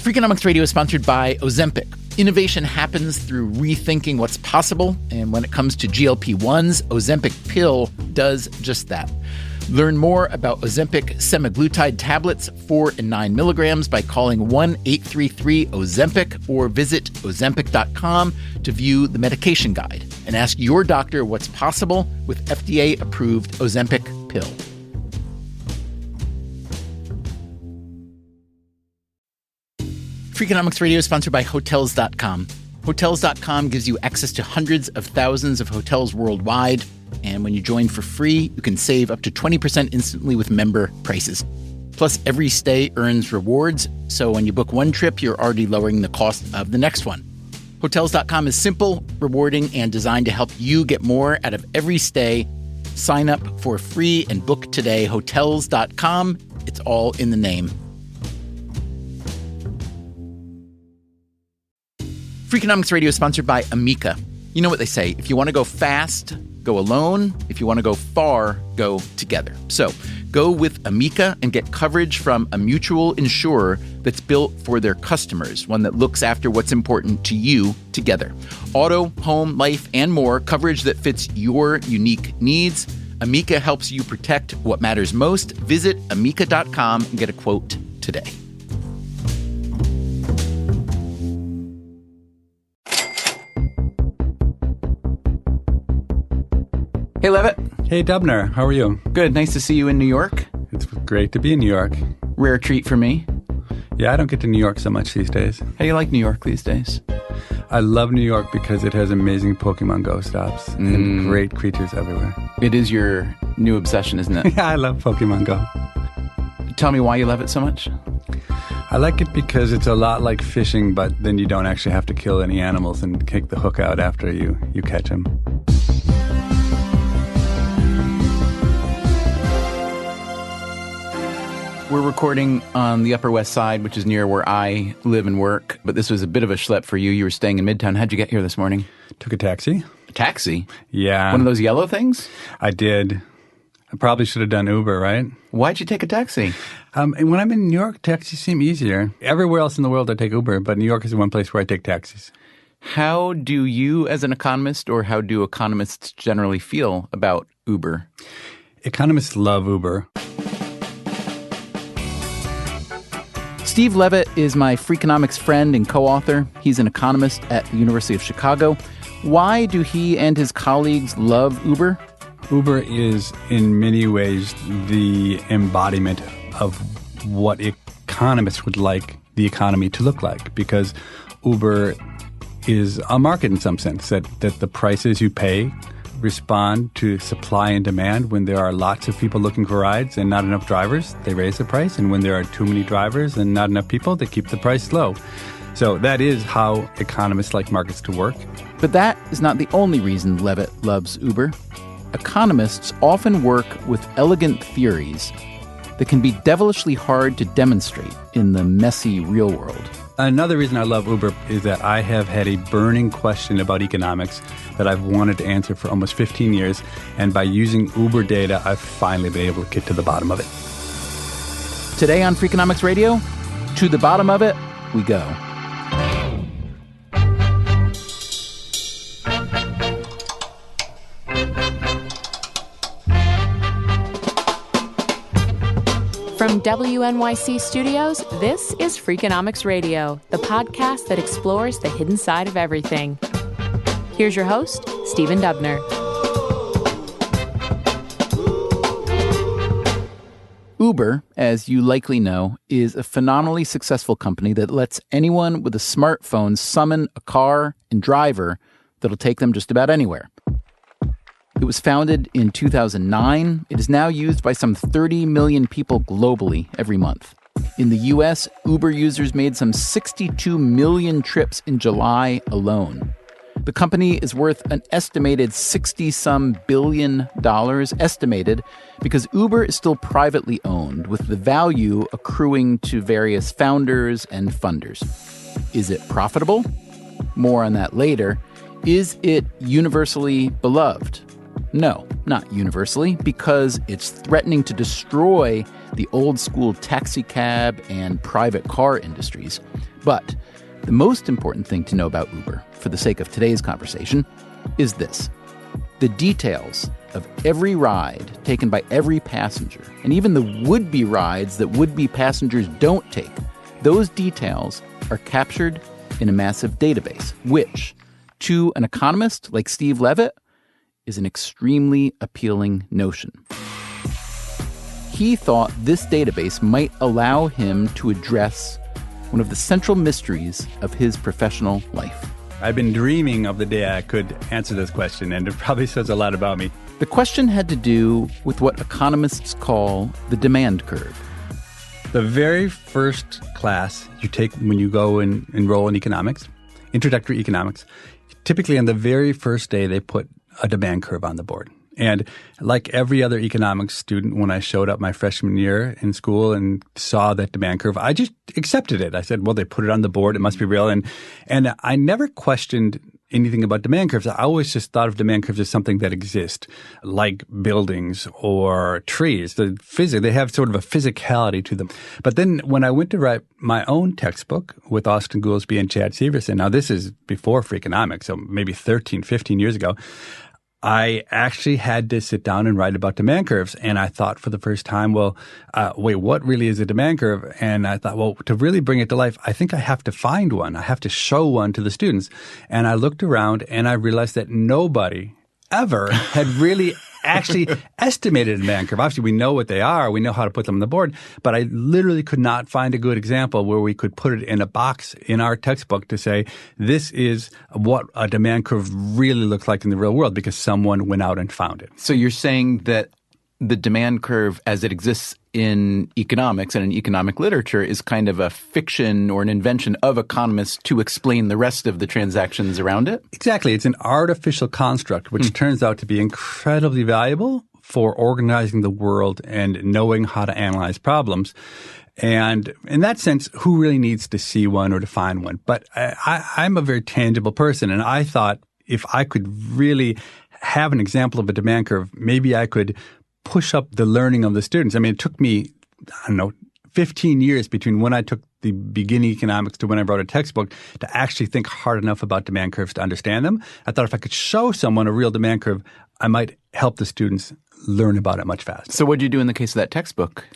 Freakonomics Radio is sponsored by Ozempic. Innovation happens through rethinking what's possible, and when it comes to GLP-1s, Ozempic pill does just that. Learn more about Ozempic semaglutide tablets, 4 and 9 milligrams, by calling 1-833-OZEMPIC or visit Ozempic.com to view the medication guide and ask your doctor what's possible with FDA-approved Ozempic pill. Freakonomics Radio is sponsored by Hotels.com. Hotels.com gives you access to hundreds of thousands of hotels worldwide, and when you join for free, you can save up to 20% instantly with member prices. Plus, every stay earns rewards, so when you book one trip, you're already lowering the cost of the next one. Hotels.com is simple, rewarding, and designed to help you get more out of every stay. Sign up for free and book today. Hotels.com. It's all in the name. Freakonomics Radio is sponsored by Amica. You know what they say, if you want to go fast, go alone. If you want to go far, go together. So go with Amica and get coverage from a mutual insurer that's built for their customers, one that looks after what's important to you together. Auto, home, life, and more, coverage that fits your unique needs. Amica helps you protect what matters most. Visit Amica.com and get a quote today. Hey, Levitt. Hey, Dubner. How are you? Good. Nice to see you in New York. It's great to be in New York. Rare treat for me. Yeah, I don't get to New York so much these days. How do you like New York these days? I love New York because it has amazing Pokemon Go stops and great creatures everywhere. It is your new obsession, isn't it? Yeah, I love Pokemon Go. Tell me why you love it so much. I like it because it's a lot like fishing, but then you don't actually have to kill any animals and kick the hook out after you catch them. We're recording on the Upper West Side, which is near where I live and work. But this was a bit of a schlep for you. You were staying in Midtown. How'd you get here this morning? Took a taxi. A taxi? Yeah. One of those yellow things? I did. I probably should have done Uber, right? Why'd you take a taxi? And when I'm in New York, taxis seem easier. Everywhere else in the world, I take Uber, but New York is the one place where I take taxis. How do you, as an economist, or how do economists generally feel about Uber? Economists love Uber. Steve Levitt is my Freakonomics friend and co-author. He's an economist at the University of Chicago. Why do he and his colleagues love Uber? Uber is, in many ways, the embodiment of what economists would like the economy to look like, because Uber is a market in some sense, that the prices you pay respond to supply and demand. When there are lots of people looking for rides and not enough drivers, they raise the price. And when there are too many drivers and not enough people, they keep the price low. So that is how economists like markets to work. But that is not the only reason Levitt loves Uber. Economists often work with elegant theories that can be devilishly hard to demonstrate in the messy real world. Another reason I love Uber is that I have had a burning question about economics that I've wanted to answer for almost 15 years. And by using Uber data, I've finally been able to get to the bottom of it. Today on Freakonomics Radio, to the bottom of it we go. From WNYC Studios, this is Freakonomics Radio, the podcast that explores the hidden side of everything. Here's your host, Stephen Dubner. Uber, as you likely know, is a phenomenally successful company that lets anyone with a smartphone summon a car and driver that'll take them just about anywhere. It was founded in 2009. It is now used by some 30 million people globally every month. In the U.S., Uber users made some 62 million trips in July alone. The company is worth an estimated $60-some billion, estimated, because Uber is still privately owned, with the value accruing to various founders and funders. Is it profitable? More on that later. Is it universally beloved? No, not universally, because it's threatening to destroy the old-school taxi cab and private car industries. But the most important thing to know about Uber, for the sake of today's conversation, is this. The details of every ride taken by every passenger, and even the would-be rides that would-be passengers don't take, those details are captured in a massive database, which, to an economist like Steve Levitt, is an extremely appealing notion. He thought this database might allow him to address one of the central mysteries of his professional life. I've been dreaming of the day I could answer this question, and it probably says a lot about me. The question had to do with what economists call the demand curve. The very first class you take when you go and enroll in economics, introductory economics, typically on the very first day they put a demand curve on the board. And like every other economics student, when I showed up my freshman year in school and saw that demand curve, I just accepted it. I said, well, they put it on the board. It must be real. And I never questioned anything about demand curves. I always just thought of demand curves as something that exists, like buildings or trees. They have sort of a physicality to them. But then when I went to write my own textbook with Austin Goolsbee and Chad Severson, now this is before Freakonomics, so maybe 13, 15 years ago, I actually had to sit down and write about demand curves. And I thought for the first time, wait, what really is a demand curve? And I thought, well, to really bring it to life, I think I have to find one. I have to show one to the students. And I looked around and I realized that nobody ever had really actually estimated a demand curve. Obviously, we know what they are. We know how to put them on the board. But I literally could not find a good example where we could put it in a box in our textbook to say, this is what a demand curve really looks like in the real world, because someone went out and found it. So you're saying that the demand curve as it exists in economics and in economic literature is kind of a fiction or an invention of economists to explain the rest of the transactions around it? Exactly. It's an artificial construct, which turns out to be incredibly valuable for organizing the world and knowing how to analyze problems. And in that sense, who really needs to see one or to find one? But I'm a very tangible person, and I thought if I could really have an example of a demand curve, maybe I could push up the learning of the students. I mean, it took me, 15 years between when I took the beginning economics to when I wrote a textbook to actually think hard enough about demand curves to understand them. I thought if I could show someone a real demand curve, I might help the students learn about it much faster. So what did you do in the case of that textbook?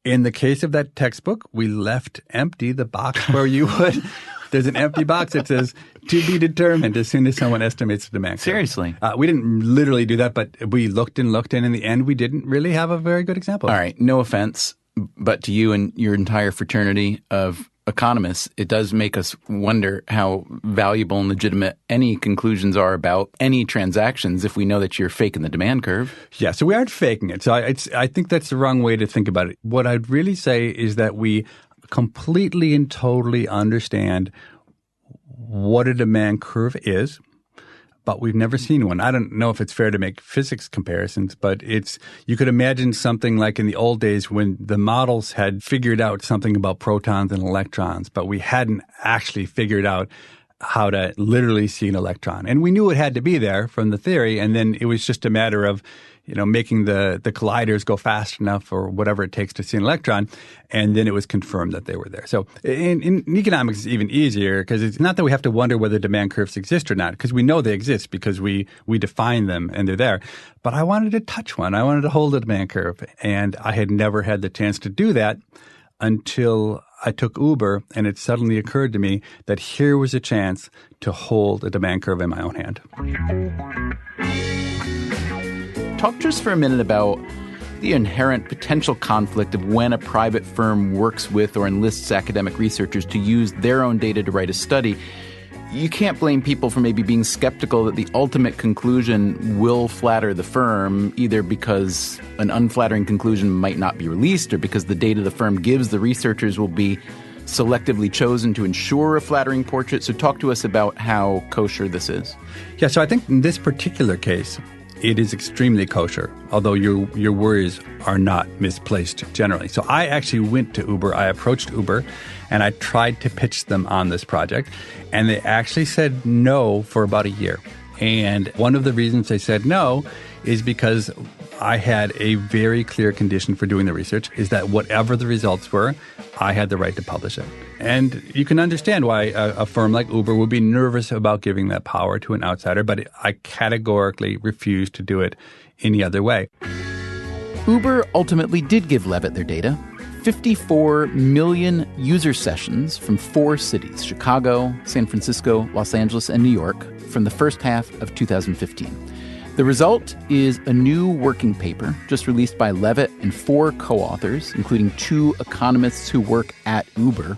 In the case of that textbook, we left empty the box where you would. There's an empty box that says, to be determined as soon as someone estimates the demand curve. Seriously? We didn't literally do that, but we looked and in the end, we didn't really have a very good example. All right. No offense, but to you and your entire fraternity of economists, it does make us wonder how valuable and legitimate any conclusions are about any transactions if we know that you're faking the demand curve. Yeah, so we aren't faking it. So I think that's the wrong way to think about it. What I'd really say is that we completely and totally understand what a demand curve is, but we've never seen one. I don't know if it's fair to make physics comparisons, but you could imagine something like in the old days when the models had figured out something about protons and electrons, but we hadn't actually figured out how to literally see an electron. And we knew it had to be there from the theory, and then it was just a matter of making the colliders go fast enough or whatever it takes to see an electron, and then it was confirmed that they were there. So in economics, it's even easier because it's not that we have to wonder whether demand curves exist or not, because we know they exist because we define them and they're there. But I wanted to touch one. I wanted to hold a demand curve, and I had never had the chance to do that until I took Uber, and it suddenly occurred to me that here was a chance to hold a demand curve in my own hand. Talk to us for a minute about the inherent potential conflict of when a private firm works with or enlists academic researchers to use their own data to write a study. You can't blame people for maybe being skeptical that the ultimate conclusion will flatter the firm, either because an unflattering conclusion might not be released or because the data the firm gives the researchers will be selectively chosen to ensure a flattering portrait. So talk to us about how kosher this is. Yeah, so I think in this particular case, it is extremely kosher, although your worries are not misplaced generally. So I actually went to Uber. I approached Uber, and I tried to pitch them on this project, and they actually said no for about a year. And one of the reasons they said no is because I had a very clear condition for doing the research, is that whatever the results were, I had the right to publish it. And you can understand why a firm like Uber would be nervous about giving that power to an outsider, but I categorically refused to do it any other way. Uber ultimately did give Levitt their data. 54 million user sessions from 4 cities, Chicago, San Francisco, Los Angeles, and New York, from the first half of 2015. The result is a new working paper just released by Levitt and 4 co-authors, including 2 economists who work at Uber.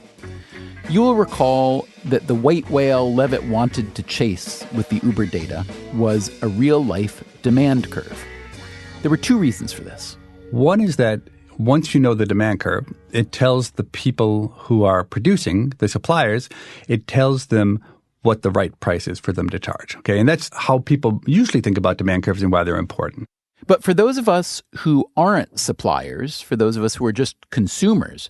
You will recall that the white whale Levitt wanted to chase with the Uber data was a real-life demand curve. There were 2 reasons for this. One is that once you know the demand curve, it tells the people who are producing, the suppliers, it tells them what the right price is for them to charge. Okay, and that's how people usually think about demand curves and why they're important. But for those of us who aren't suppliers, for those of us who are just consumers,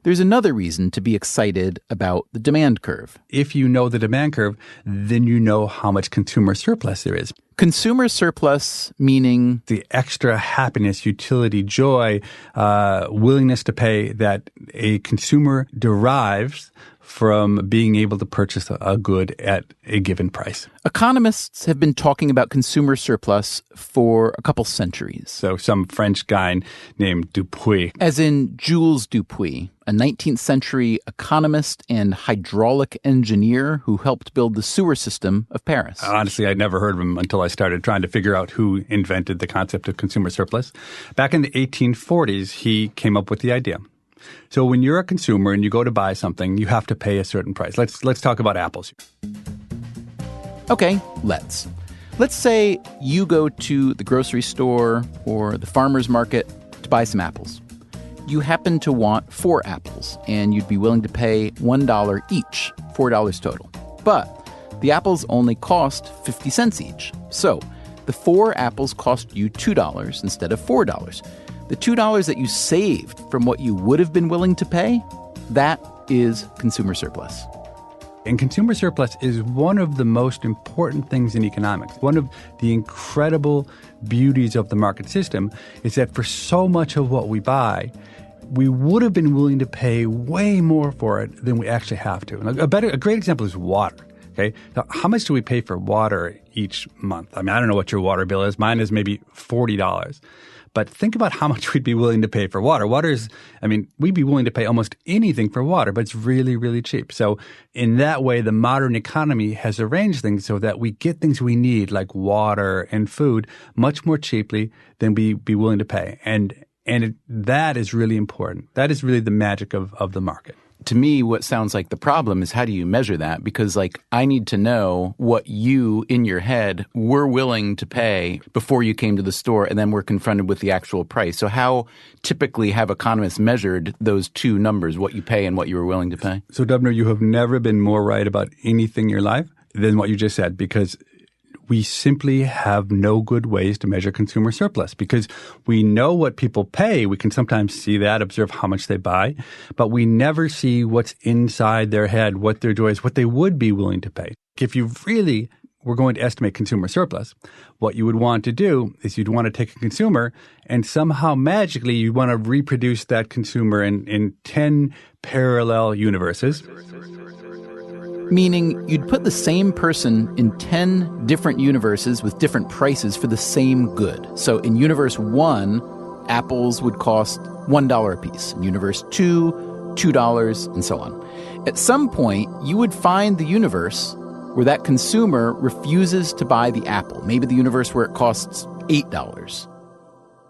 there's another reason to be excited about the demand curve. If you know the demand curve, then you know how much consumer surplus there is. Consumer surplus meaning the extra happiness, utility, joy, willingness to pay that a consumer derives from being able to purchase a good at a given price. Economists have been talking about consumer surplus for a couple centuries. So some French guy named Dupuy. As in Jules Dupuy, a 19th century economist and hydraulic engineer who helped build the sewer system of Paris. Honestly, I'd never heard of him until I started trying to figure out who invented the concept of consumer surplus. Back in the 1840s, he came up with the idea. So when you're a consumer and you go to buy something, you have to pay a certain price. Let's talk about apples. Okay, let's say you go to the grocery store or the farmer's market to buy some apples. You happen to want 4 apples, and you'd be willing to pay $1 each, $4 total. But the apples only cost 50 cents each. So the 4 apples cost you $2 instead of $4. The $2 that you saved from what you would have been willing to pay, that is consumer surplus. And consumer surplus is one of the most important things in economics. One of the incredible beauties of the market system is that for so much of what we buy, we would have been willing to pay way more for it than we actually have to. And a great example is water. Okay, now, how much do we pay for water each month? I mean, I don't know what your water bill is. Mine is maybe $40. But think about how much we'd be willing to pay for water. We'd be willing to pay almost anything for water, but it's really, really cheap. So in that way, the modern economy has arranged things so that we get things we need, like water and food, much more cheaply than we'd be willing to pay. And that is really important. That is really the magic of the market. To me, what sounds like the problem is how do you measure that? Because, I need to know what you, in your head, were willing to pay before you came to the store and then were confronted with the actual price. So how typically have economists measured those 2 numbers, what you pay and what you were willing to pay? So, Dubner, you have never been more right about anything in your life than what you just said, because we simply have no good ways to measure consumer surplus because we know what people pay. We can sometimes see that, observe how much they buy, but we never see what's inside their head, what their joy is, what they would be willing to pay. If you really were going to estimate consumer surplus, what you would want to do is you'd want to take a consumer and somehow magically you want to reproduce that consumer in 10 parallel universes. Meaning you'd put the same person in 10 different universes with different prices for the same good. So in universe 1, apples would cost $1 a piece. In universe 2, $2, and so on. At some point, you would find the universe where that consumer refuses to buy the apple. Maybe the universe where it costs $8.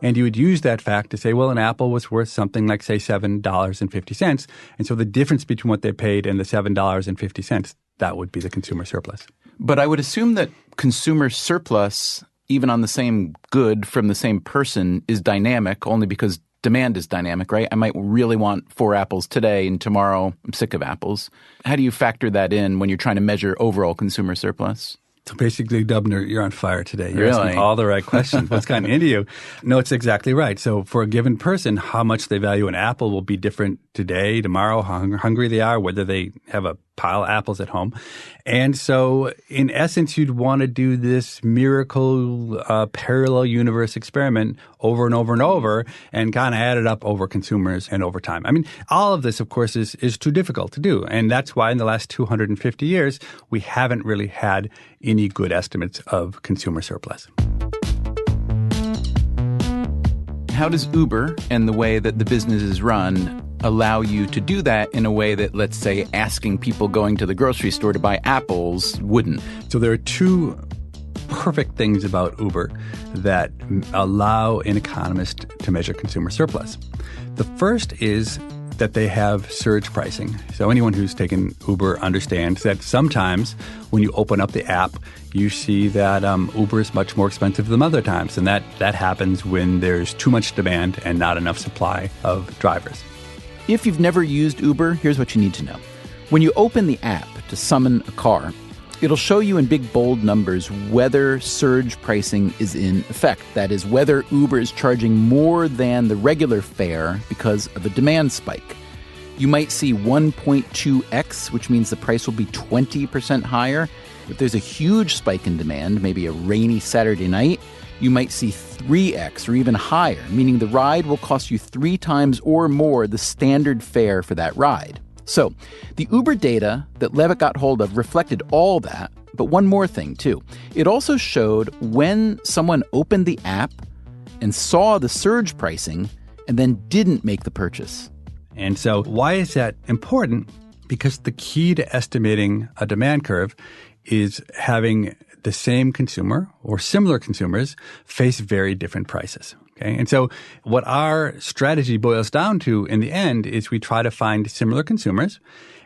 And you would use that fact to say, well, an apple was worth something like, say, $7.50. And so the difference between what they paid and the $7.50, that would be the consumer surplus. But I would assume that consumer surplus, even on the same good from the same person, is dynamic only because demand is dynamic, right? I might really want 4 apples today and tomorrow I'm sick of apples. How do you factor that in when you're trying to measure overall consumer surplus? So basically, Dubner, you're on fire today. You're really? asking all the right questions. What's gotten into you? No, it's exactly right. So for a given person, how much they value an apple will be different today, tomorrow, how hungry they are, whether they have a pile of apples at home. And so in essence, you'd want to do this miracle parallel universe experiment over and over and over and kind of add it up over consumers and over time. I mean, all of this, of course, is too difficult to do. And that's why in the last 250 years, we haven't really had any good estimates of consumer surplus. How does Uber and the way that the business is run allow you to do that in a way that, let's say, asking people going to the grocery store to buy apples wouldn't? So there are two perfect things about Uber that allow an economist to measure consumer surplus. The first is that they have surge pricing. So anyone who's taken Uber understands that sometimes when you open up the app, you see that Uber is much more expensive than other times. And that happens when there's too much demand and not enough supply of drivers. If you've never used Uber, here's what you need to know. When you open the app to summon a car, it'll show you in big, bold numbers whether surge pricing is in effect. That is, whether Uber is charging more than the regular fare because of a demand spike. You might see 1.2x, which means the price will be 20% higher. If there's a huge spike in demand, maybe a rainy Saturday night, you might see 3x or even higher, meaning the ride will cost you 3 times or more the standard fare for that ride. So, the Uber data that Levitt got hold of reflected all that, but one more thing, too. It also showed when someone opened the app and saw the surge pricing and then didn't make the purchase. And so why is that important? Because the key to estimating a demand curve is having the same consumer or similar consumers face very different prices. Okay. And so what our strategy boils down to in the end is we try to find similar consumers,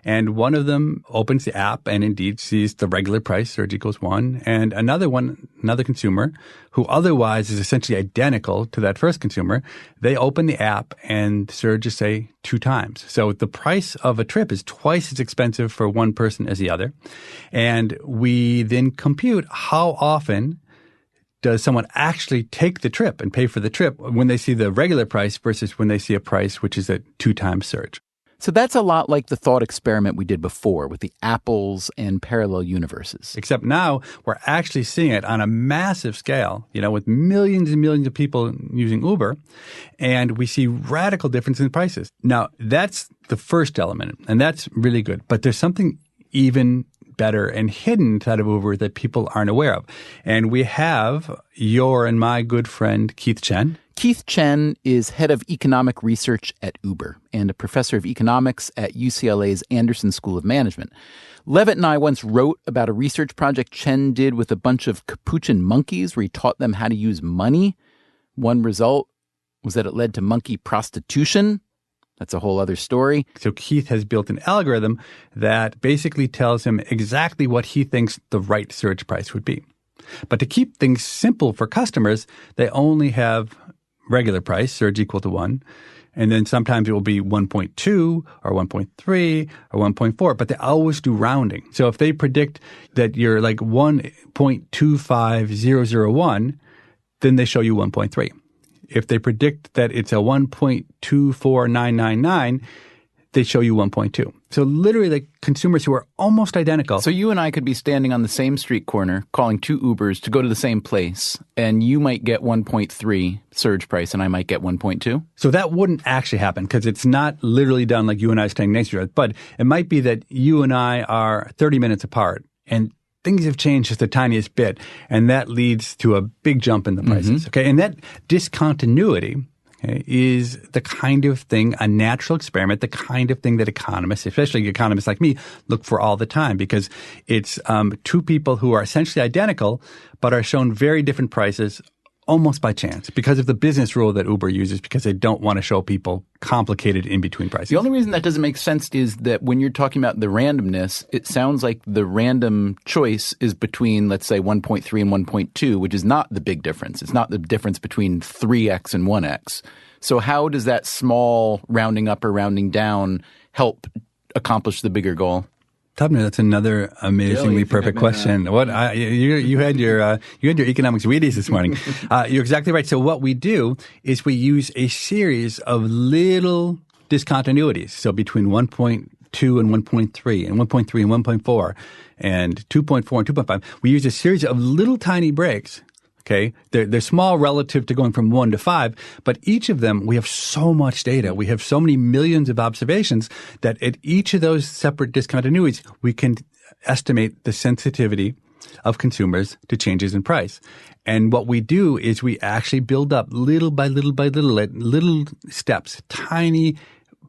and one of them opens the app and indeed sees the regular price, surge equals 1, and another consumer who otherwise is essentially identical to that first consumer, they open the app and surge is, say, 2 times. So the price of a trip is twice as expensive for one person as the other. And we then compute how often does someone actually take the trip and pay for the trip when they see the regular price versus when they see a price which is a 2 times surge. So that's a lot like the thought experiment we did before with the apples and parallel universes. Except now we're actually seeing it on a massive scale, with millions and millions of people using Uber, and we see radical difference in prices. Now, that's the first element, and that's really good. But there's something even better and hidden inside of Uber that people aren't aware of. And we have your and my good friend Keith Chen. Keith Chen is head of economic research at Uber and a professor of economics at UCLA's Anderson School of Management. Levitt and I once wrote about a research project Chen did with a bunch of capuchin monkeys where he taught them how to use money. One result was that it led to monkey prostitution. That's a whole other story. So Keith has built an algorithm that basically tells him exactly what he thinks the right surge price would be. But to keep things simple for customers, they only have regular price, surge equal to 1. And then sometimes it will be 1.2 or 1.3 or 1.4, but they always do rounding. So if they predict that you're like 1.25001, then they show you 1.3. If they predict that it's a 1.24999, they show you 1.2. So literally like consumers who are almost identical. So you and I could be standing on the same street corner calling 2 Ubers to go to the same place, and you might get 1.3 surge price and I might get 1.2? So that wouldn't actually happen because it's not literally done like you and I standing next to each other. But it might be that you and I are 30 minutes apart and things have changed just the tiniest bit, and that leads to a big jump in the prices. Okay, and that discontinuity is the kind of thing, a natural experiment, the kind of thing that economists, especially economists like me, look for all the time because it's 2 people who are essentially identical but are shown very different prices almost by chance because of the business rule that Uber uses because they don't want to show people complicated in-between prices. The only reason that doesn't make sense is that when you're talking about the randomness, it sounds like the random choice is between, let's say, 1.3 and 1.2, which is not the big difference. It's not the difference between 3x and 1x. So how does that small rounding up or rounding down help accomplish the bigger goal? Tubner, that's another amazingly perfect question. You had your economics Wheaties this morning. You're exactly right. So what we do is we use a series of little discontinuities. So between 1.2 and 1.3 and 1.3 and 1.4 and 2.4 and 2.5, we use a series of little tiny breaks. Okay, they're small relative to going from 1 to 5, but each of them, we have so much data. We have so many millions of observations that at each of those separate discontinuities, we can estimate the sensitivity of consumers to changes in price. And what we do is we actually build up little by little by little, at little steps, tiny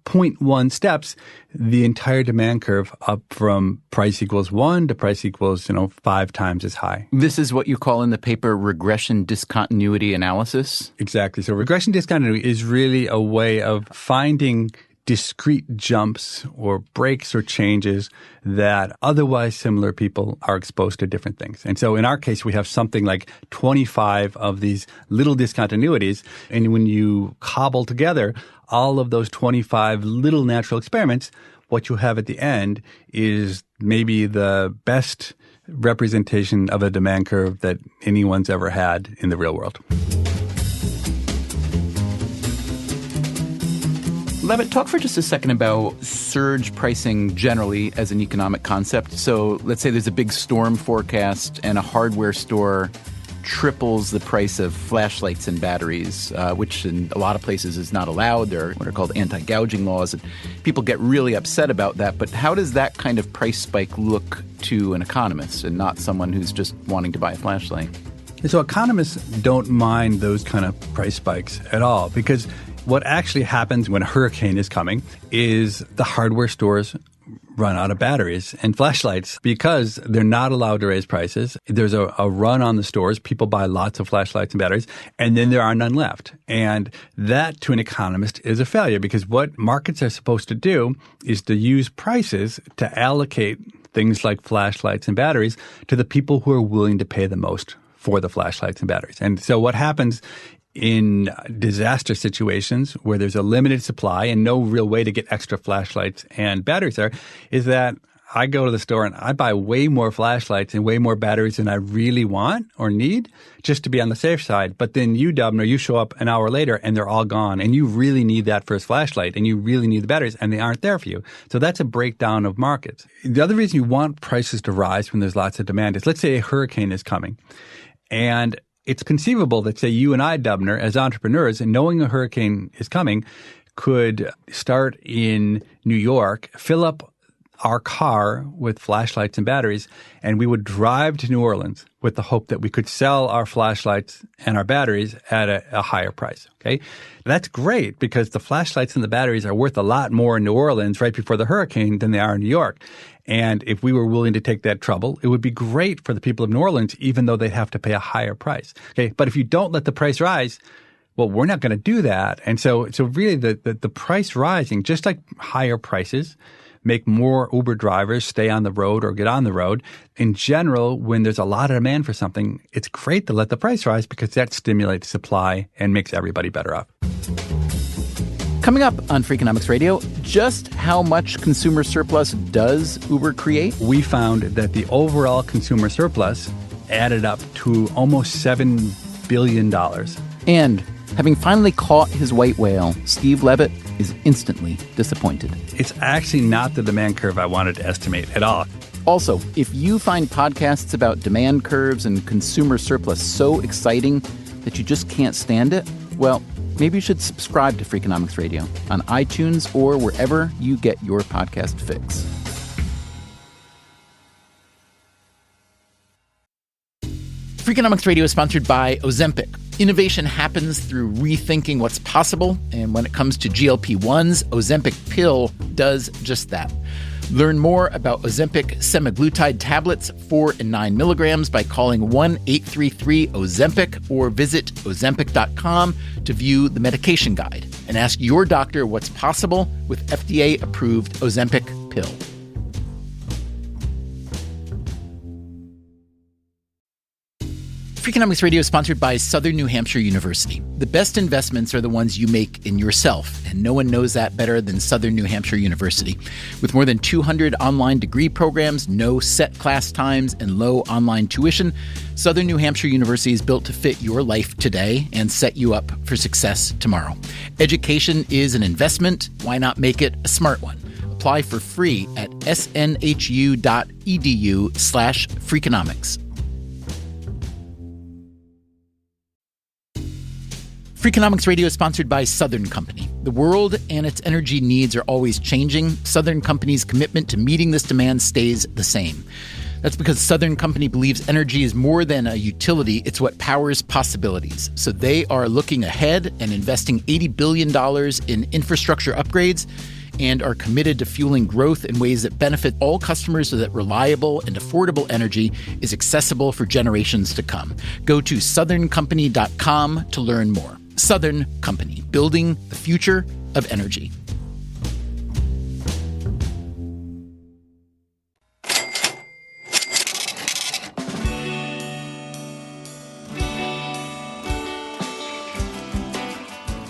0.1 steps, the entire demand curve up from price equals 1 to price equals, 5 times as high. This is what you call in the paper regression discontinuity analysis? Exactly. So regression discontinuity is really a way of finding discrete jumps or breaks or changes that otherwise similar people are exposed to different things. And so in our case, we have something like 25 of these little discontinuities. And when you cobble together all of those 25 little natural experiments, what you have at the end is maybe the best representation of a demand curve that anyone's ever had in the real world. Levitt, talk for just a second about surge pricing generally as an economic concept. So let's say there's a big storm forecast and a hardware store triples the price of flashlights and batteries, which in a lot of places is not allowed. There are what are called anti-gouging laws, and people get really upset about that. But how does that kind of price spike look to an economist and not someone who's just wanting to buy a flashlight? So economists don't mind those kind of price spikes at all, because what actually happens when a hurricane is coming is the hardware stores run out of batteries and flashlights because they're not allowed to raise prices. There's a run on the stores. People buy lots of flashlights and batteries, and then there are none left. And that, to an economist, is a failure, because what markets are supposed to do is to use prices to allocate things like flashlights and batteries to the people who are willing to pay the most for the flashlights and batteries. And so what happens in disaster situations where there's a limited supply and no real way to get extra flashlights and batteries there is that I go to the store and I buy way more flashlights and way more batteries than I really want or need just to be on the safe side. But then you, Dubner, you show up an hour later and they're all gone, and you really need that first flashlight and you really need the batteries and they aren't there for you. So that's a breakdown of markets. The other reason you want prices to rise when there's lots of demand is, let's say a hurricane is coming, and it's conceivable that, say, you and I, Dubner, as entrepreneurs, and knowing a hurricane is coming, could start in New York, fill up our car with flashlights and batteries, and we would drive to New Orleans with the hope that we could sell our flashlights and our batteries at a higher price. Okay, that's great, because the flashlights and the batteries are worth a lot more in New Orleans right before the hurricane than they are in New York. And if we were willing to take that trouble, it would be great for the people of New Orleans, even though they'd have to pay a higher price. Okay, but if you don't let the price rise, well, we're not going to do that. And so really the price rising, just like higher prices, make more Uber drivers stay on the road or get on the road. In general, when there's a lot of demand for something, it's great to let the price rise, because that stimulates supply and makes everybody better off. Coming up on Freakonomics Radio, just how much consumer surplus does Uber create? We found that the overall consumer surplus added up to almost $7 billion. And having finally caught his white whale, Steve Levitt is instantly disappointed. It's actually not the demand curve I wanted to estimate at all. Also, if you find podcasts about demand curves and consumer surplus so exciting that you just can't stand it, well, maybe you should subscribe to Freakonomics Radio on iTunes or wherever you get your podcast fix. Freakonomics Radio is sponsored by Ozempic. Innovation happens through rethinking what's possible, and when it comes to GLP-1s, Ozempic pill does just that. Learn more about Ozempic semaglutide tablets, 4 and 9 milligrams, by calling 1-833-OZEMPIC or visit Ozempic.com to view the medication guide and ask your doctor what's possible with FDA-approved Ozempic pill. Freakonomics Radio is sponsored by Southern New Hampshire University. The best investments are the ones you make in yourself, and no one knows that better than Southern New Hampshire University. With more than 200 online degree programs, no set class times, and low online tuition, Southern New Hampshire University is built to fit your life today and set you up for success tomorrow. Education is an investment. Why not make it a smart one? Apply for free at snhu.edu/Freakonomics. Freakonomics Radio is sponsored by Southern Company. The world and its energy needs are always changing. Southern Company's commitment to meeting this demand stays the same. That's because Southern Company believes energy is more than a utility, it's what powers possibilities. So they are looking ahead and investing $80 billion in infrastructure upgrades and are committed to fueling growth in ways that benefit all customers so that reliable and affordable energy is accessible for generations to come. Go to southerncompany.com to learn more. Southern Company, building the future of energy.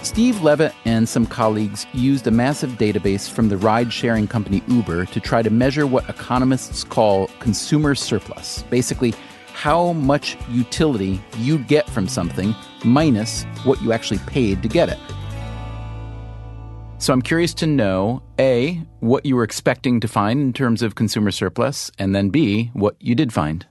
Steve Levitt and some colleagues used a massive database from the ride-sharing company Uber to try to measure what economists call consumer surplus. Basically, how much utility you get from something minus what you actually paid to get it. So I'm curious to know, A, what you were expecting to find in terms of consumer surplus, and then B, what you did find.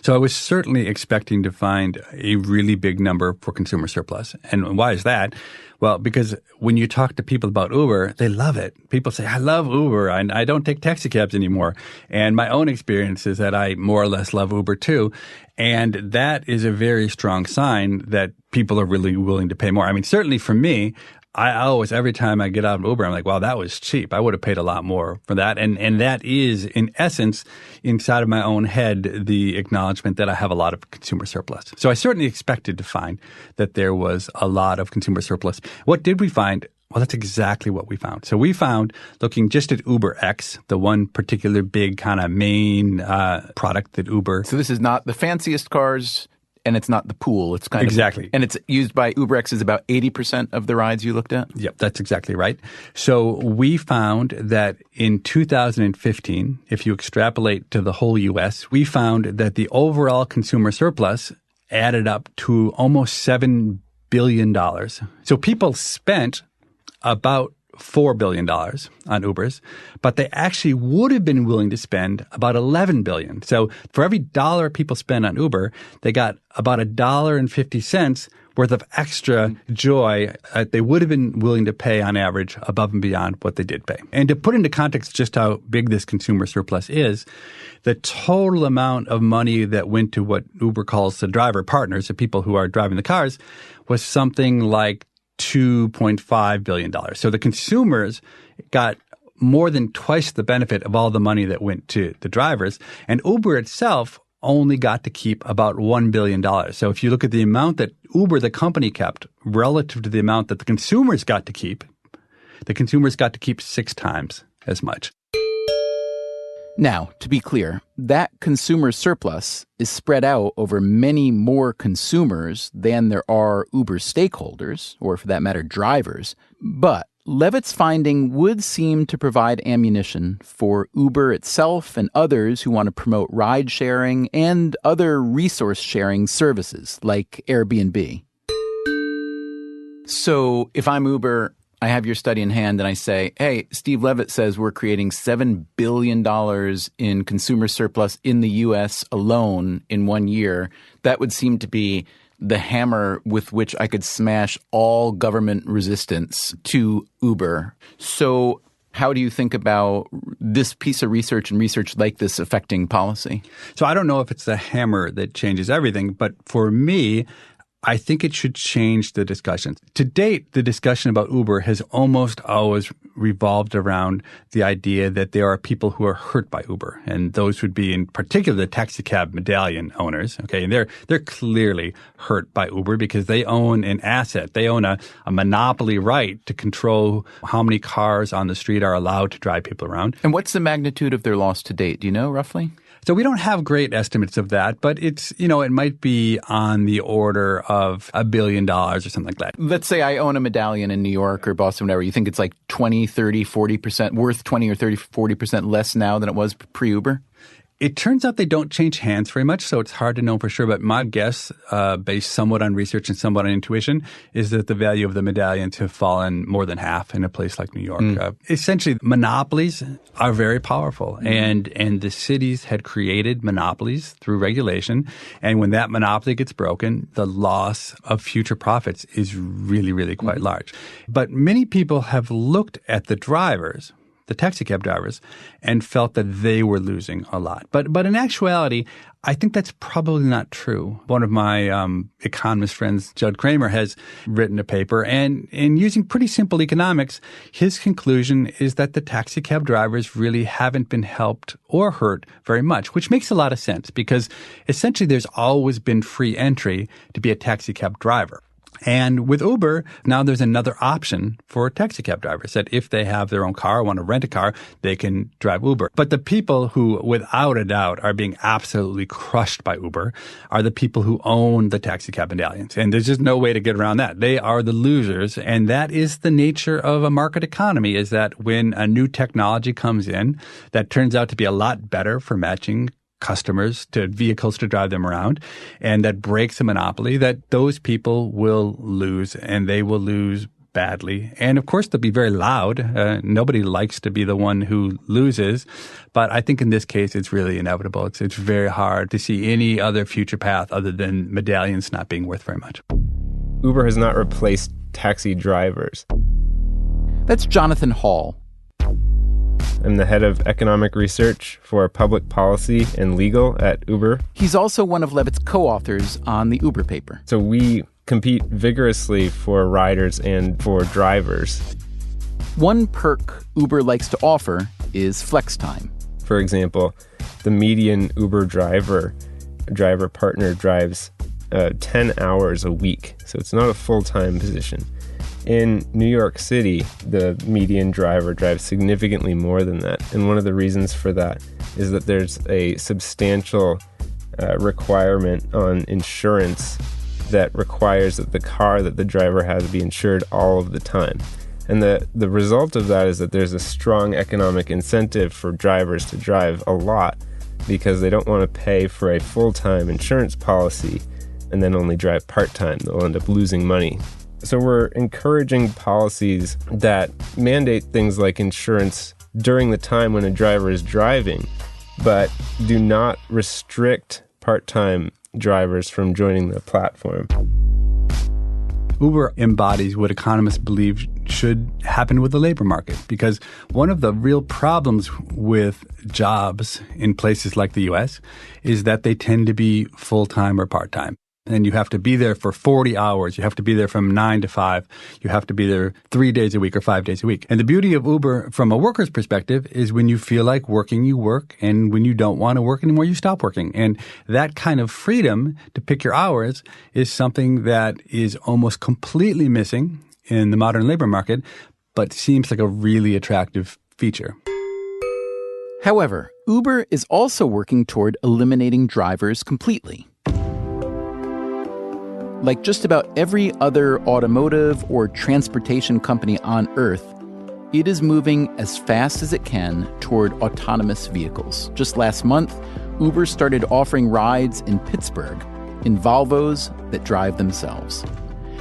So I was certainly expecting to find a really big number for consumer surplus. And why is that? Well, because when you talk to people about Uber, they love it. People say, I love Uber. I don't take taxi cabs anymore. And my own experience is that I more or less love Uber too. And that is a very strong sign that people are really willing to pay more. I mean, certainly for me, I always, every time I get out of Uber, I'm like, wow, that was cheap. I would have paid a lot more for that. And that is, in essence, inside of my own head, the acknowledgement that I have a lot of consumer surplus. So I certainly expected to find that there was a lot of consumer surplus. What did we find? Well, that's exactly what we found. So we found, looking just at UberX, the one particular big kind of main product that Uber. So this is not the fanciest cars, and it's not the pool. It's kind exactly. And it's used by UberX is about 80% of the rides you looked at? Yep, that's exactly right. So we found that in 2015, if you extrapolate to the whole U.S., we found that the overall consumer surplus added up to almost $7 billion. So people spent about $4 billion on Ubers, but they actually would have been willing to spend about $11 billion. So for every dollar people spend on Uber, they got about $1.50 worth of extra joy they would have been willing to pay on average above and beyond what they did pay. And to put into context just how big this consumer surplus is, the total amount of money that went to what Uber calls the driver partners, the people who are driving the cars, was something like $2.5 billion. So the consumers got more than twice the benefit of all the money that went to the drivers. And Uber itself only got to keep about $1 billion. So if you look at the amount that Uber, the company, kept relative to the amount that the consumers got to keep 6 times as much. Now, to be clear, that consumer surplus is spread out over many more consumers than there are Uber stakeholders, or for that matter, drivers. But Levitt's finding would seem to provide ammunition for Uber itself and others who want to promote ride-sharing and other resource-sharing services like Airbnb. So if I'm Uber, I have your study in hand and I say, hey, Steve Levitt says we're creating $7 billion in consumer surplus in the U.S. alone in 1 year. That would seem to be the hammer with which I could smash all government resistance to Uber. So how do you think about this piece of research and research like this affecting policy? So I don't know if it's the hammer that changes everything, but for me, I think it should change the discussion. To date, the discussion about Uber has almost always revolved around the idea that there are people who are hurt by Uber, and those would be in particular the taxi cab medallion owners. Okay, and they're clearly hurt by Uber because they own an asset. They own a monopoly right to control how many cars on the street are allowed to drive people around. And what's the magnitude of their loss to date? Do you know roughly? So we don't have great estimates of that, but it's, it might be on the order of $1 billion or something like that. Let's say I own a medallion in New York or Boston, whatever. You think it's like 20, 30, 40% worth 20 or 30, 40% less now than it was pre-Uber? It turns out they don't change hands very much, so it's hard to know for sure. But my guess, based somewhat on research and somewhat on intuition, is that the value of the medallions have fallen more than half in a place like New York. Essentially, monopolies are very powerful, and the cities had created monopolies through regulation. And when that monopoly gets broken, the loss of future profits is really, really quite large. But many people have looked at the drivers, the taxi cab drivers, and felt that they were losing a lot. But in actuality, I think that's probably not true. One of my economist friends, Judd Kramer, has written a paper, and in using pretty simple economics, his conclusion is that the taxi cab drivers really haven't been helped or hurt very much, which makes a lot of sense because essentially there's always been free entry to be a taxi cab driver. And with Uber, now there's another option for taxi cab drivers that if they have their own car or want to rent a car, they can drive Uber. But the people who, without a doubt, are being absolutely crushed by Uber are the people who own the taxi cab medallions. And there's just no way to get around that. They are the losers. And that is the nature of a market economy, is that when a new technology comes in that turns out to be a lot better for matching customers to vehicles to drive them around, and that breaks a monopoly, that those people will lose, and they will lose badly. And of course, they'll be very loud. Nobody likes to be the one who loses. But I think in this case, it's really inevitable. It's very hard to see any other future path other than medallions not being worth very much. Uber has not replaced taxi drivers. That's Jonathan Hall. I'm the head of economic research for public policy and legal at Uber. He's also one of Levitt's co-authors on the Uber paper. So we compete vigorously for riders and for drivers. One perk Uber likes to offer is flex time. For example, the median Uber driver partner drives 10 hours a week. So it's not a full-time position. In New York City, the median driver drives significantly more than that. And one of the reasons for that is that there's a substantial requirement on insurance that requires that the car that the driver has be insured all of the time. And the result of that is that there's a strong economic incentive for drivers to drive a lot because they don't want to pay for a full-time insurance policy and then only drive part-time. They'll end up losing money. So we're encouraging policies that mandate things like insurance during the time when a driver is driving, but do not restrict part-time drivers from joining the platform. Uber embodies what economists believe should happen with the labor market, because one of the real problems with jobs in places like the U.S. is that they tend to be full-time or part-time. And you have to be there for 40 hours. You have to be there from 9 to 5. You have to be there 3 days a week or 5 days a week. And the beauty of Uber from a worker's perspective is when you feel like working, you work. And when you don't want to work anymore, you stop working. And that kind of freedom to pick your hours is something that is almost completely missing in the modern labor market, but seems like a really attractive feature. However, Uber is also working toward eliminating drivers completely. Like just about every other automotive or transportation company on Earth, it is moving as fast as it can toward autonomous vehicles. Just last month, Uber started offering rides in Pittsburgh in Volvos that drive themselves.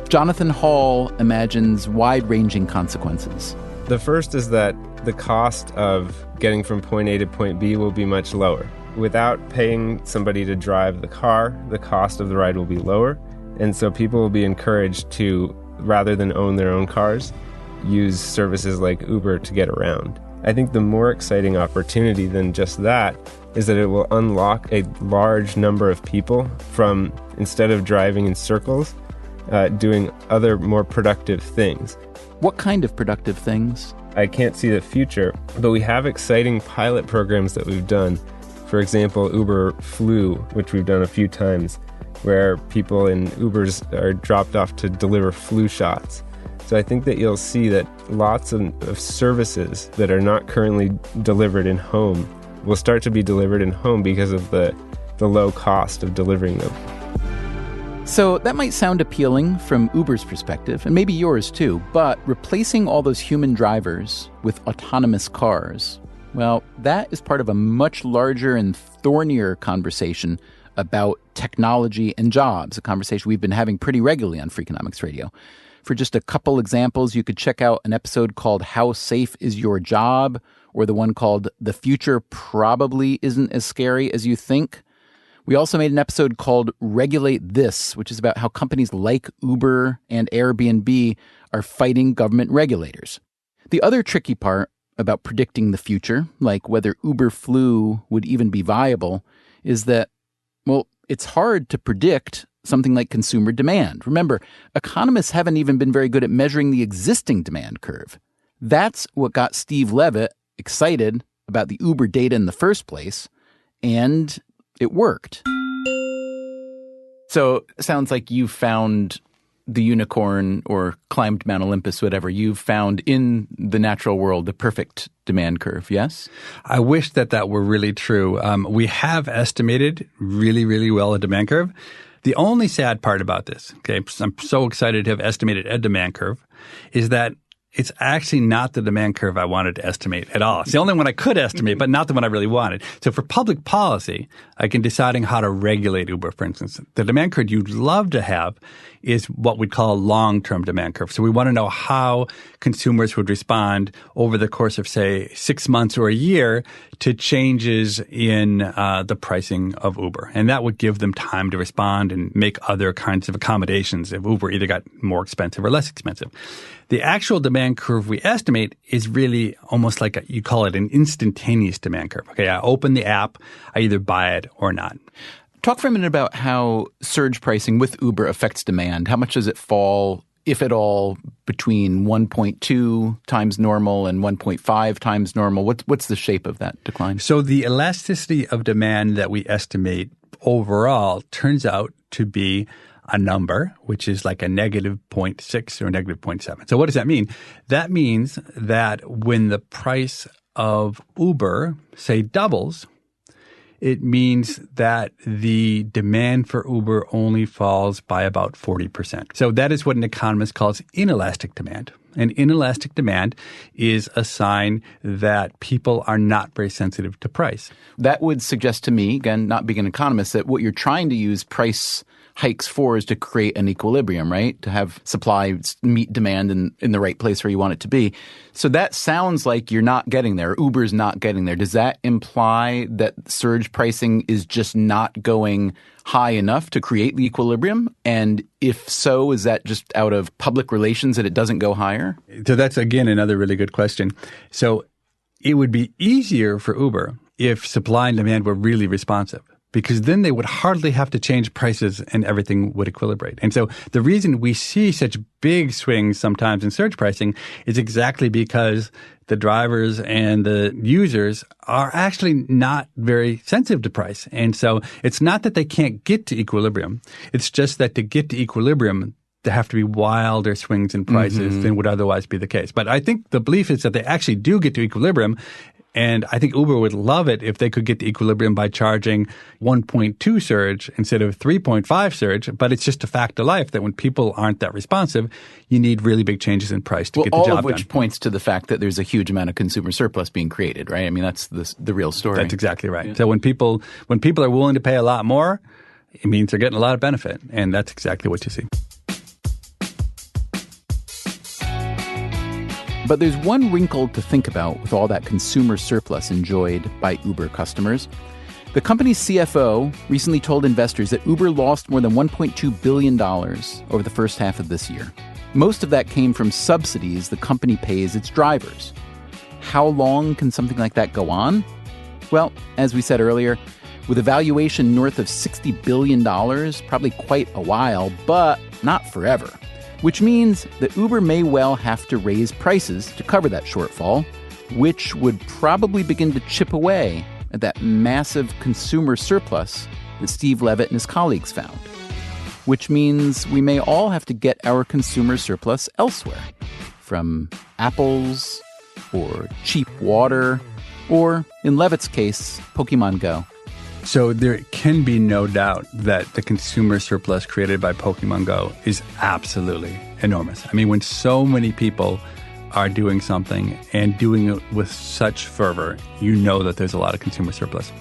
Jonathan Hall imagines wide-ranging consequences. The first is that the cost of getting from point A to point B will be much lower. Without paying somebody to drive the car, the cost of the ride will be lower. And so people will be encouraged to, rather than own their own cars, use services like Uber to get around. I think the more exciting opportunity than just that is that it will unlock a large number of people from, instead of driving in circles, doing other more productive things. What kind of productive things? I can't see the future, but we have exciting pilot programs that we've done. For example, Uber Flu, which we've done a few times, where people in Ubers are dropped off to deliver flu shots. So I think that you'll see that lots of services that are not currently delivered in home will start to be delivered in home because of the low cost of delivering them. So that might sound appealing from Uber's perspective, and maybe yours too, but replacing all those human drivers with autonomous cars, well, that is part of a much larger and thornier conversation about technology and jobs, a conversation we've been having pretty regularly on Freakonomics Radio. For just a couple examples, you could check out an episode called How Safe Is Your Job? Or the one called The Future Probably Isn't As Scary As You Think. We also made an episode called Regulate This, which is about how companies like Uber and Airbnb are fighting government regulators. The other tricky part about predicting the future, like whether Uber Flu would even be viable, is that, well, it's hard to predict something like consumer demand. Remember, economists haven't even been very good at measuring the existing demand curve. That's what got Steve Levitt excited about the Uber data in the first place, and it worked. So it sounds like you found the unicorn or climbed Mount Olympus, whatever. You've found in the natural world the perfect demand curve, yes? I wish that were really true. We have estimated really, really well a demand curve. The only sad part about this, okay, I'm so excited to have estimated a demand curve, is that it's actually not the demand curve I wanted to estimate at all. It's the only one I could estimate, but not the one I really wanted. So for public policy, like in deciding how to regulate Uber, for instance, the demand curve you'd love to have is what we'd call a long-term demand curve. So we want to know how consumers would respond over the course of, say, 6 months or a year to changes in the pricing of Uber. And that would give them time to respond and make other kinds of accommodations if Uber either got more expensive or less expensive. The actual demand curve we estimate is really almost like you call it an instantaneous demand curve. Okay, I open the app, I either buy it or not. Talk for a minute about how surge pricing with Uber affects demand. How much does it fall, if at all, between 1.2 times normal and 1.5 times normal? What's the shape of that decline? So the elasticity of demand that we estimate overall turns out to be a number, which is like a negative 0.6 or negative 0.7. So what does that mean? That means that when the price of Uber, say, doubles, it means that the demand for Uber only falls by about 40%. So that is what an economist calls inelastic demand. And inelastic demand is a sign that people are not very sensitive to price. That would suggest to me, again, not being an economist, that what you're trying to use price hikes for is to create an equilibrium, right? To have supply meet demand in the right place where you want it to be. So that sounds like you're not getting there. Uber's not getting there. Does that imply that surge pricing is just not going high enough to create the equilibrium? And if so, is that just out of public relations that it doesn't go higher? So that's, again, another really good question. So it would be easier for Uber if supply and demand were really responsive, because then they would hardly have to change prices and everything would equilibrate. And so the reason we see such big swings sometimes in surge pricing is exactly because the drivers and the users are actually not very sensitive to price. And so it's not that they can't get to equilibrium. It's just that to get to equilibrium, there have to be wilder swings in prices than would otherwise be the case. But I think the belief is that they actually do get to equilibrium. And I think Uber would love it if they could get to equilibrium by charging 1.2 surge instead of 3.5 surge. But it's just a fact of life that when people aren't that responsive, you need really big changes in price to get the job done. All of which points to the fact that there's a huge amount of consumer surplus being created, right? I mean, that's the real story. That's exactly right. Yeah. So when people are willing to pay a lot more, it means they're getting a lot of benefit. And that's exactly what you see. But there's one wrinkle to think about with all that consumer surplus enjoyed by Uber customers. The company's CFO recently told investors that Uber lost more than $1.2 billion over the first half of this year. Most of that came from subsidies the company pays its drivers. How long can something like that go on? Well, as we said earlier, with a valuation north of $60 billion, probably quite a while, but not forever. Which means that Uber may well have to raise prices to cover that shortfall, which would probably begin to chip away at that massive consumer surplus that Steve Levitt and his colleagues found. Which means we may all have to get our consumer surplus elsewhere, from apples or cheap water or, in Levitt's case, Pokemon Go. So there can be no doubt that the consumer surplus created by Pokemon Go is absolutely enormous. I mean, when so many people are doing something and doing it with such fervor, you know that there's a lot of consumer surplus.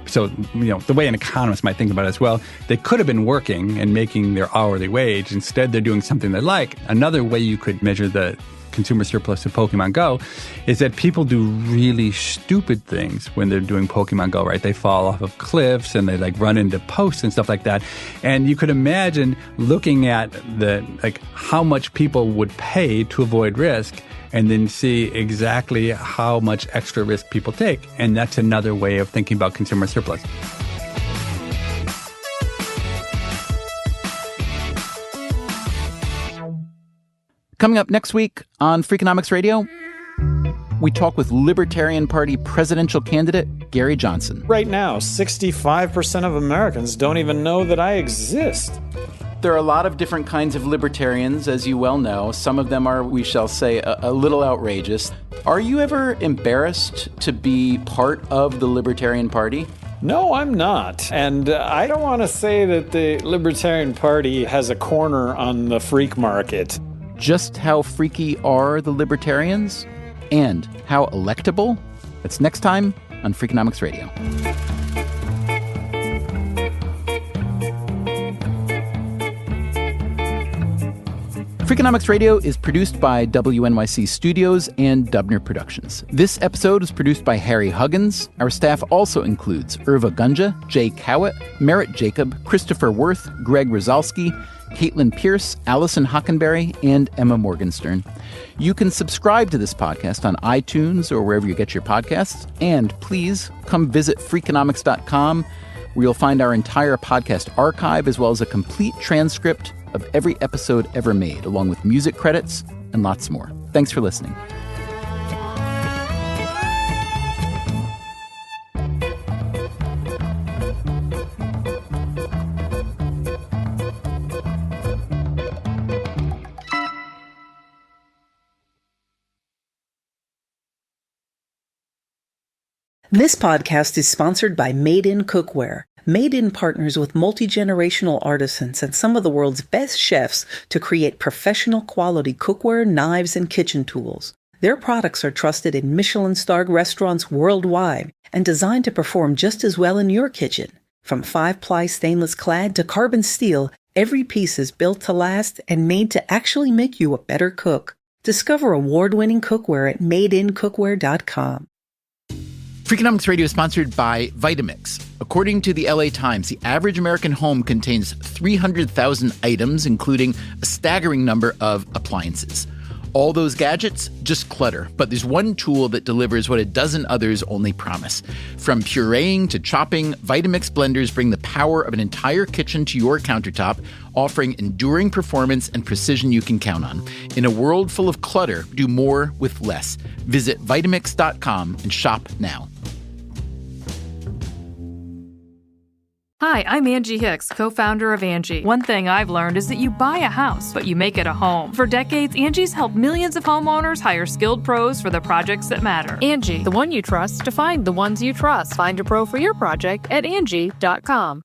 So, the way an economist might think about it as well, they could have been working and making their hourly wage. Instead, they're doing something they like. Another way you could measure the consumer surplus of Pokemon Go is that people do really stupid things when they're doing Pokemon Go, right? They fall off of cliffs and they run into posts and stuff like that. And you could imagine looking at how much people would pay to avoid risk and then see exactly how much extra risk people take. And that's another way of thinking about consumer surplus. Coming up next week on Freakonomics Radio, we talk with Libertarian Party presidential candidate Gary Johnson. Right now, 65% of Americans don't even know that I exist. There are a lot of different kinds of libertarians, as you well know. Some of them are, we shall say, a little outrageous. Are you ever embarrassed to be part of the Libertarian Party? No, I'm not. And I don't want to say that the Libertarian Party has a corner on the freak market. Just how freaky are the libertarians? And how electable? That's next time on Freakonomics Radio. Freakonomics Radio is produced by WNYC Studios and Dubner Productions. This episode was produced by Harry Huggins. Our staff also includes Irva Gunja, Jay Cowett, Merritt Jacob, Christopher Worth, Greg Rosalski, Caitlin Pierce, Allison Hockenberry, and Emma Morgenstern. You can subscribe to this podcast on iTunes or wherever you get your podcasts. And please come visit Freakonomics.com, where you'll find our entire podcast archive as well as a complete transcript of every episode ever made, along with music credits and lots more. Thanks for listening. This podcast is sponsored by Made In Cookware. Made In partners with multi-generational artisans and some of the world's best chefs to create professional quality cookware, knives, and kitchen tools. Their products are trusted in Michelin-starred restaurants worldwide and designed to perform just as well in your kitchen. From 5-ply stainless clad to carbon steel, every piece is built to last and made to actually make you a better cook. Discover award-winning cookware at madeincookware.com. Freakonomics Radio is sponsored by Vitamix. According to the LA Times, the average American home contains 300,000 items, including a staggering number of appliances. All those gadgets, just clutter. But there's one tool that delivers what a dozen others only promise. From pureeing to chopping, Vitamix blenders bring the power of an entire kitchen to your countertop, offering enduring performance and precision you can count on. In a world full of clutter, do more with less. Visit Vitamix.com and shop now. Hi, I'm Angie Hicks, co-founder of Angie. One thing I've learned is that you buy a house, but you make it a home. For decades, Angie's helped millions of homeowners hire skilled pros for the projects that matter. Angie, the one you trust to find the ones you trust. Find a pro for your project at Angie.com.